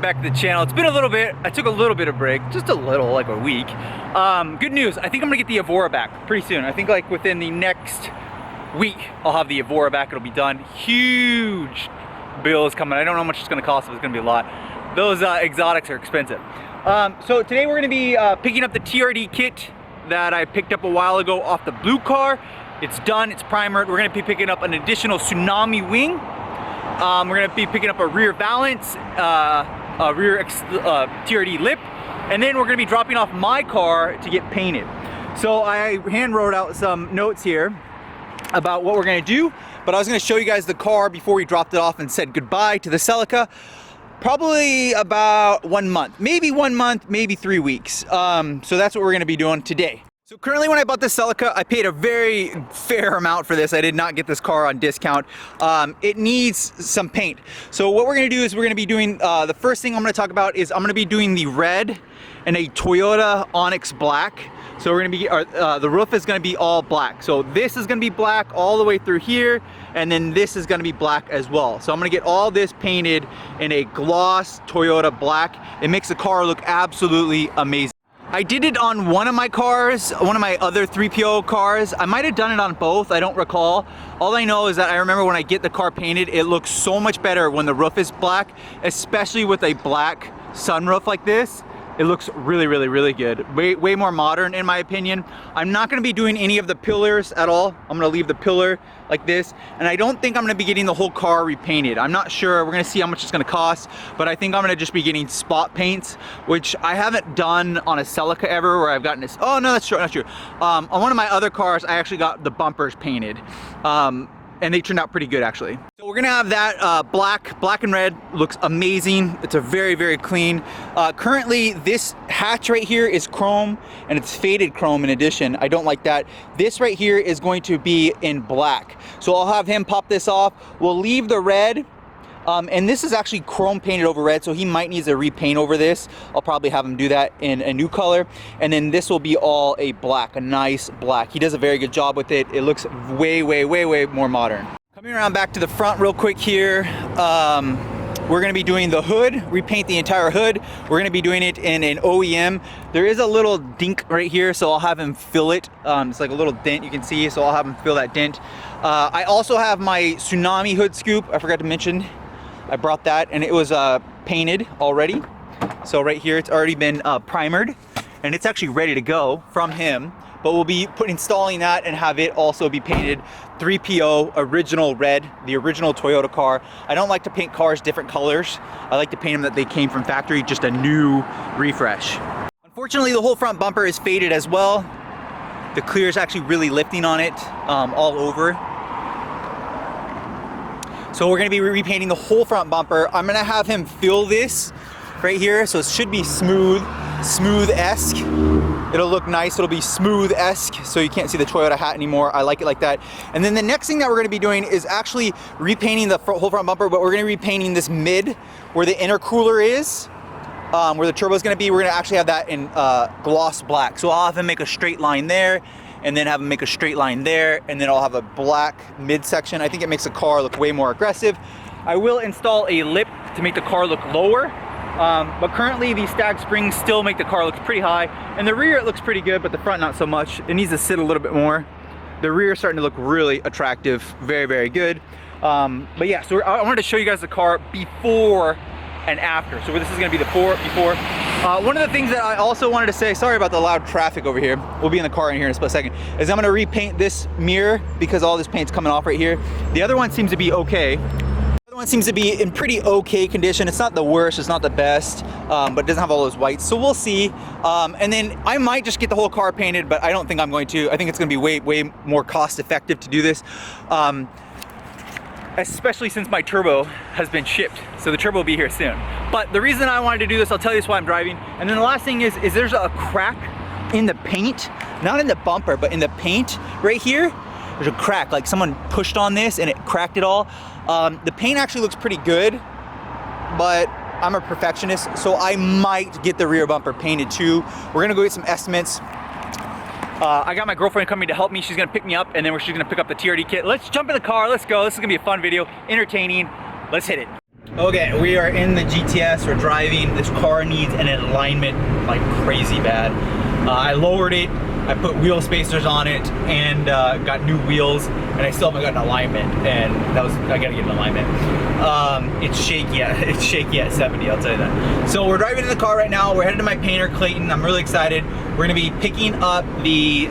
back to the channel. It's been a little bit. I took a little bit of break, just a little, like a week. Good news, I think I'm gonna get the EVORA back pretty soon. I think like within the next week, I'll have the EVORA back, it'll be done. Huge bill is coming. I don't know how much it's gonna cost, but it's gonna be a lot. Those exotics are expensive. So today we're gonna be picking up the TRD kit that I picked up a while ago off the blue car. It's done, it's primered. We're gonna be picking up an additional Tsunami wing. We're gonna be picking up a rear valance, a rear TRD lip, and then we're gonna be dropping off my car to get painted. So I hand wrote out some notes here about what we're gonna do, but I was gonna show you guys the car before we dropped it off and said goodbye to the CELICA. Probably about 1 month, maybe 1 month, maybe 3 weeks. So that's what we're gonna be doing today. So currently when I bought this CELICA, I paid a very fair amount for this. I did not get this car on discount. It needs some paint. So what we're gonna do is we're gonna be doing, the first thing I'm gonna talk about is I'm gonna be doing the red and a Toyota Onyx black. So we're gonna be, the roof is gonna be all black. So this is gonna be black all the way through here, and then this is gonna be black as well. So I'm gonna get all this painted in a gloss Toyota black. It makes the car look absolutely amazing. I did it on one of my cars, one of my other 3PO cars. I might have done it on both, I don't recall. All I know is that I remember when I get the car painted, it looks so much better when the roof is black, especially with a black sunroof like this. It looks really, really, really good. Way more modern in my opinion. I'm not gonna be doing any of the pillars at all. I'm gonna leave the pillar like this. And I don't think I'm gonna be getting the whole car repainted. I'm not sure, we're gonna see how much it's gonna cost, but I think I'm gonna just be getting spot paints, which I haven't done on a CELICA ever where I've gotten this. Oh no, that's true, that's true. On one of my other cars, I actually got the bumpers painted. And they turned out pretty good actually. So we're gonna have that black and red, looks amazing. It's a very, very clean. Currently this hatch right here is chrome and it's faded chrome in addition. I don't like that. This right here is going to be in black. So I'll have him pop this off. We'll leave the red. And this is actually chrome painted over red, so he might need to repaint over this. I'll probably have him do that in a new color. And then this will be all a black, a nice black. He does a very good job with it. It looks way, way, way, way more modern. Coming around back to the front real quick here. We're gonna be doing the hood, repaint the entire hood. We're gonna be doing it in an OEM. There is a little dink right here, so I'll have him fill it. It's like a little dent you can see, so I'll have him fill that dent. I also have my Tsunami hood scoop, I forgot to mention. I brought that and it was painted already. So right here it's already been primered and it's actually ready to go from him. But we'll be installing that and have it also be painted 3PO original red, the original Toyota car. I don't like to paint cars different colors. I like to paint them that they came from factory, just a new refresh. Unfortunately, the whole front bumper is faded as well. The clear is actually really lifting on it all over. So we're gonna be repainting the whole front bumper. I'm gonna have him fill this right here, so it should be smooth-esque. It'll look nice, it'll be smooth-esque, so you can't see the Toyota hat anymore. I like it like that. And then the next thing that we're gonna be doing is actually repainting the whole front bumper, but we're gonna be repainting this mid, where the intercooler is, where the turbo is gonna be. We're gonna actually have that in gloss black. So I'll have him make a straight line there, and then have them make a straight line there, and then I'll have a black midsection. I think it makes the car look way more aggressive. I will install a lip to make the car look lower, but currently these stag springs still make the car look pretty high. And the rear it looks pretty good, but the front not so much. It needs to sit a little bit more. The rear is starting to look really attractive, very, very good. But yeah, so I wanted to show you guys the car before and after. So this is gonna be the before. One of the things that I also wanted to say, sorry about the loud traffic over here, we'll be in the car in here in a split second, is I'm gonna repaint this mirror because all this paint's coming off right here. The other one seems to be okay. The other one seems to be in pretty okay condition. It's not the worst, it's not the best, but it doesn't have all those whites, so we'll see. And then I might just get the whole car painted, but I don't think I'm going to. I think it's gonna be way more cost effective to do this. Especially since my turbo has been shipped. So the turbo will be here soon. But the reason I wanted to do this, I'll tell you why I'm driving. And then the last thing is there's a crack in the paint, not in the bumper, but in the paint right here. There's a crack, like someone pushed on this and it cracked it all. The paint actually looks pretty good, but I'm a perfectionist, so I might get the rear bumper painted too. We're gonna go get some estimates. I got my girlfriend coming to help me. She's gonna pick me up and then she's gonna pick up the TRD kit. Let's jump in the car, let's go. This is gonna be a fun video, entertaining. Let's hit it. Okay, we are in the GTS, we're driving. This car needs an alignment like crazy bad. I lowered it, I put wheel spacers on it, and got new wheels, and I still haven't got an alignment, and I gotta get an alignment. It's shaky at 70, I'll tell you that. So we're driving in the car right now, we're headed to my painter, Clayton. I'm really excited. We're gonna be picking up the,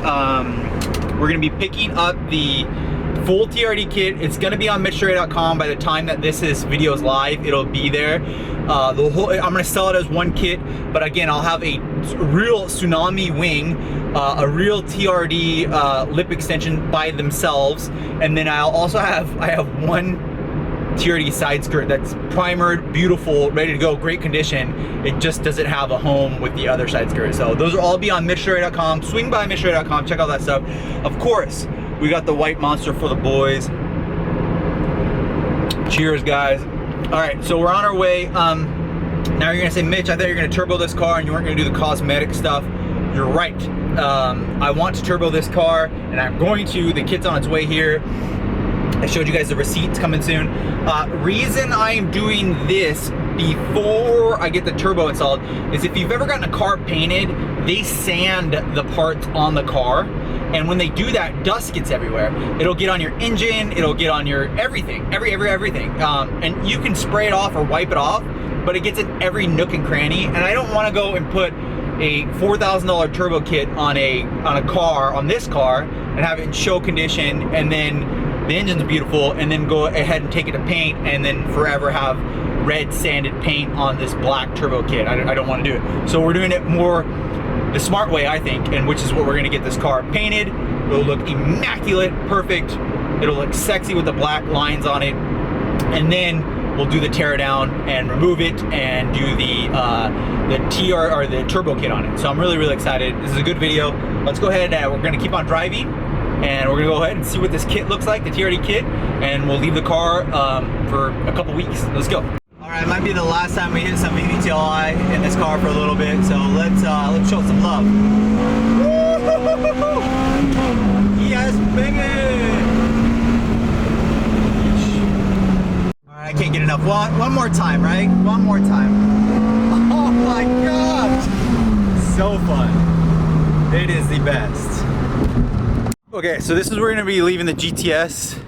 full TRD kit. It's gonna be on MITCHDORE.com. By the time that this video is live, it'll be there. I'm gonna sell it as one kit, but again, I'll have a real Tsunami wing, a real TRD lip extension by themselves, and then I have one TRD side skirt that's primered, beautiful, ready to go, great condition. It just doesn't have a home with the other side skirt. So those will all be on MITCHDORE.com. Swing by MITCHDORE.com, check out that stuff. Of course, we got the white monster for the boys. Cheers, guys. All right, so we're on our way. Now you're gonna say, Mitch, I thought you were gonna turbo this car and you weren't gonna do the cosmetic stuff. You're right. I want to turbo this car, and I'm going to. The kit's on its way here. I showed you guys the receipts coming soon. Reason I am doing this before I get the turbo installed is if you've ever gotten a car painted, they sand the parts on the car. And when they do that, dust gets everywhere. It'll get on your engine, it'll get on your everything, everything. And you can spray it off or wipe it off, but it gets in every nook and cranny. And I don't wanna go and put a $4,000 turbo kit on this car, and have it in show condition, and then the engine's beautiful, and then go ahead and take it to paint, and then forever have red sanded paint on this black turbo kit. I don't wanna do it. So we're doing it more the smart way, I think, and which is what we're gonna get this car painted. It'll look immaculate, perfect. It'll look sexy with the black lines on it. And then we'll do the tear down and remove it and do the turbo kit on it. So I'm really, really excited. This is a good video. Let's go ahead and we're gonna keep on driving, and we're gonna go ahead and see what this kit looks like, the TRD kit, and we'll leave the car for a couple weeks. Let's go. All right, it might be the last time we hit some EVTLI in this car for a little bit, so let's show it some love. Yes, baby! All right, I can't get enough. One more time, right? One more time. Oh my gosh! So fun. It is the best. Okay, so this is where we're gonna be leaving the GTS.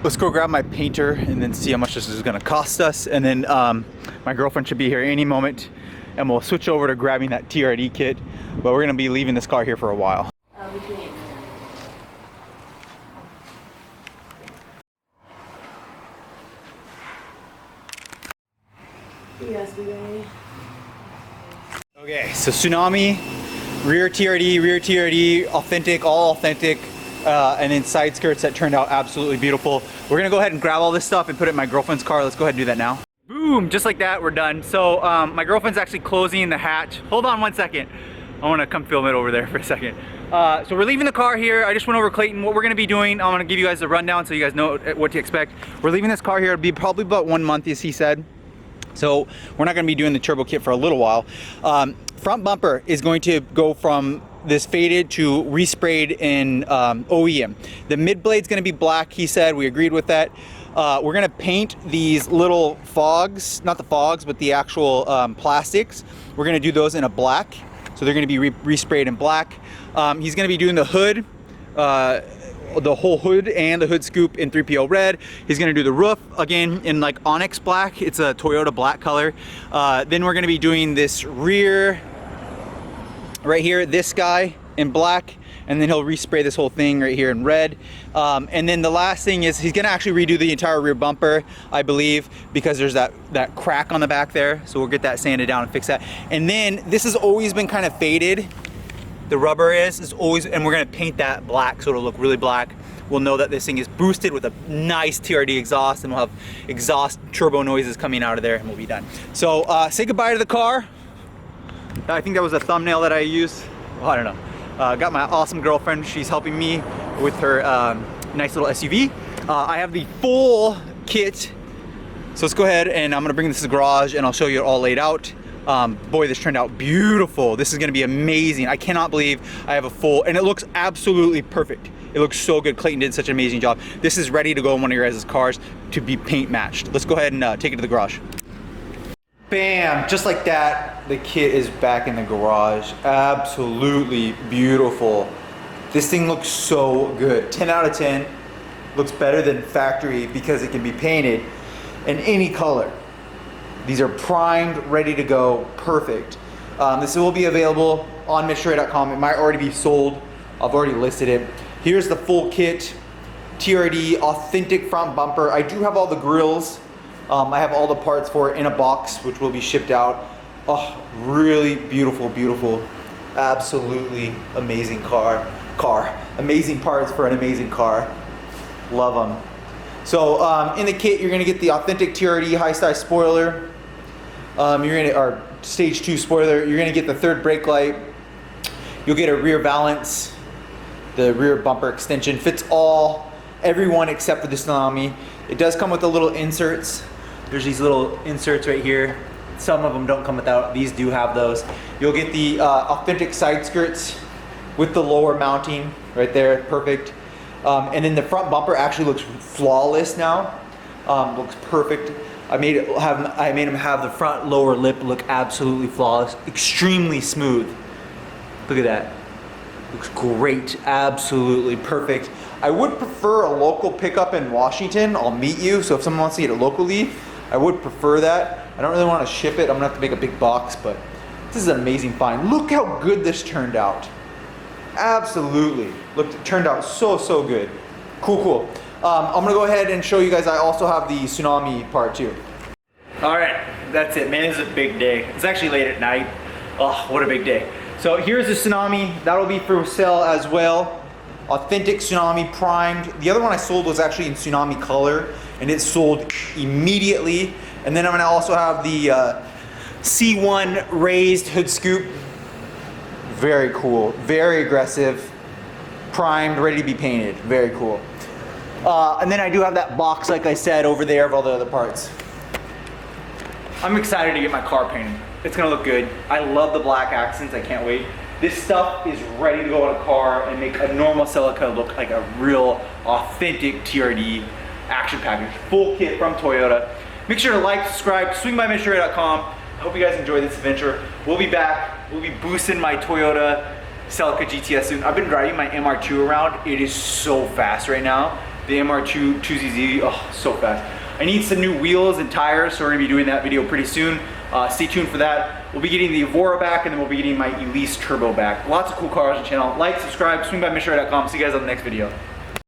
Let's go grab my painter and then see how much this is gonna cost us. And then my girlfriend should be here any moment, and we'll switch over to grabbing that TRD kit. But we're gonna be leaving this car here for a while. Okay, so Tsunami, rear TRD, authentic, all authentic. And then side skirts that turned out absolutely beautiful. We're gonna go ahead and grab all this stuff and put it in my girlfriend's car. Let's go ahead and do that now. Boom, just like that, we're done. So my girlfriend's actually closing the hatch. Hold on one second. I wanna come film it over there for a second. So we're leaving the car here. I just went over Clayton. What we're gonna be doing, I'm gonna give you guys a rundown so you guys know what to expect. We're leaving this car here. It'll be probably about 1 month, as he said. So we're not gonna be doing the turbo kit for a little while. Front bumper is going to go from this faded to resprayed in OEM. The mid blade's gonna be black, he said. We agreed with that. We're gonna paint these little fogs, not the fogs, but the actual plastics. We're gonna do those in a black. So they're gonna be resprayed in black. He's gonna be doing the hood, the whole hood and the hood scoop in 3PO red. He's gonna do the roof again in like onyx black. It's a Toyota black color. Then we're gonna be doing this rear right here, this guy in black, and then he'll respray this whole thing right here in red. And then the last thing is he's gonna actually redo the entire rear bumper, I believe, because there's that crack on the back there. So we'll get that sanded down and fix that. And then this has always been kind of faded. The rubber is always, and we're gonna paint that black so it'll look really black. We'll know that this thing is boosted with a nice TRD exhaust, and we'll have exhaust turbo noises coming out of there, and we'll be done. So say goodbye to the car. I think that was a thumbnail that I used. Well, I don't know. Got my awesome girlfriend. She's helping me with her nice little SUV. I have the full kit. So let's go ahead and I'm gonna bring this to the garage and I'll show you it all laid out. Boy, this turned out beautiful. This is gonna be amazing. I cannot believe I have a full, and it looks absolutely perfect. It looks so good. Clayton did such an amazing job. This is ready to go in one of your guys' cars to be paint matched. Let's go ahead and take it to the garage. Bam, just like that, the kit is back in the garage. Absolutely beautiful. This thing looks so good. 10 out of 10. Looks better than factory because it can be painted in any color. These are primed, ready to go, perfect. This will be available on MITCHDORE.com. It might already be sold. I've already listed it. Here's the full kit. TRD, authentic front bumper. I do have all the grills. I have all the parts for it in a box, which will be shipped out. Oh, really beautiful, beautiful. Absolutely amazing car. Amazing parts for an amazing car. Love them. So in the kit, you're gonna get the authentic TRD high side spoiler. Our stage 2 spoiler. You're gonna get the third brake light. You'll get a rear valance. The rear bumper extension fits everyone except for the Tsunami. It does come with the little inserts. There's these little inserts right here. Some of them don't come without. These do have those. You'll get the authentic side skirts with the lower mounting right there, perfect. And then the front bumper actually looks flawless now. Looks perfect. I made him have the front lower lip look absolutely flawless, extremely smooth. Look at that. Looks great, absolutely perfect. I would prefer a local pickup in Washington. I'll meet you, so if someone wants to get it locally, I would prefer that. I don't really want to ship it. I'm gonna have to make a big box, but this is an amazing find. Look how good this turned out. Absolutely. Look, it turned out so, so good. Cool, cool. I'm gonna go ahead and show you guys, I also have the Tsunami part too. All right, that's it, man. This is a big day. It's actually late at night. Oh, what a big day. So here's the Tsunami. That'll be for sale as well. Authentic Tsunami primed. The other one I sold was actually in Tsunami color, and it sold immediately. And then I'm gonna also have the C1 raised hood scoop. Very cool, very aggressive, primed, ready to be painted. Very cool. And then I do have that box, like I said, over there of all the other parts. I'm excited to get my car painted. It's gonna look good. I love the black accents, I can't wait. This stuff is ready to go on a car and make a normal CELICA look like a real, authentic TRD action package. Full kit from Toyota. Make sure to like, subscribe, swing by MITCHDORE.com. I hope you guys enjoyed this adventure. We'll be back. We'll be boosting my Toyota CELICA GTS soon. I've been driving my MR2 around. It is so fast right now. The MR2 2ZZ, oh, so fast. I need some new wheels and tires, so we're gonna be doing that video pretty soon. Stay tuned for that. We'll be getting the EVORA back, and then we'll be getting my ELISE turbo back. Lots of cool cars on the channel. Like, subscribe, swing by MITCHDORE.com. See you guys on the next video.